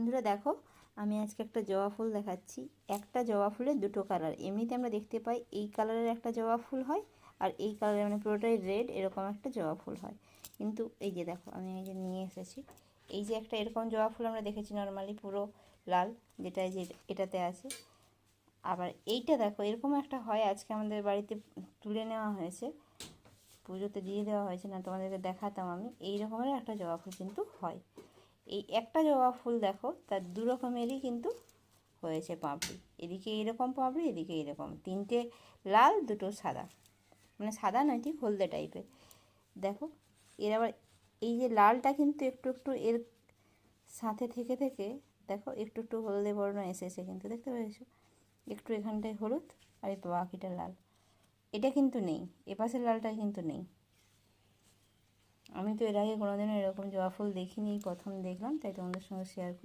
বন্ধুরা দেখো, আমি আজকে একটা জবা ফুল দেখাচ্ছি। একটা জবা ফুলের দুটো কালার। এমনিতে আমরা দেখতে পাই এই কালারের একটা জবা ফুল হয়, আর এই কালারের মানে পুরোটাই রেড এরকম একটা জবা ফুল হয়। কিন্তু এই যে দেখো, আমি এই যে নিয়ে এসেছি, এই যে একটা এরকম জবা ফুল আমরা দেখেছি নর্মালি পুরো লাল, যেটা এই যে এটাতে আছে। আবার এইটা দেখো এরকম একটা হয়, আজকে আমাদের বাড়িতে তুলে নেওয়া হয়েছে, পুজোতে দিয়ে দেওয়া হয়েছে, না তোমাদেরকে দেখাতাম আমি। এই রকমের একটা জবা ফুল কিন্তু হয়। এই একটা জবা ফুল দেখো, তার দু রকমেরই কিন্তু হয়েছে পাপড়ি। এদিকে এইরকম পাপড়ি, এদিকে এইরকম, তিনটে লাল দুটো সাদা, মানে সাদা নয় ঠিক হলদে টাইপের। দেখো এর আবার এই যে লালটা কিন্তু একটু একটু এর সাথে থেকে থেকে দেখো একটু একটু হলদে বর্ণ এসেছে, কিন্তু দেখতে পেয়েছো একটু এখানটায় হলুদ আর এই বাকিটা লাল। এটা কিন্তু নেই, এপাশের লালটা কিন্তু নেই। আমি তো এর আগে কোনোদিনও এরকম জবা ফুল দেখিনি, প্রথম দেখলাম, তাই তোমাদের সঙ্গে শেয়ার করি।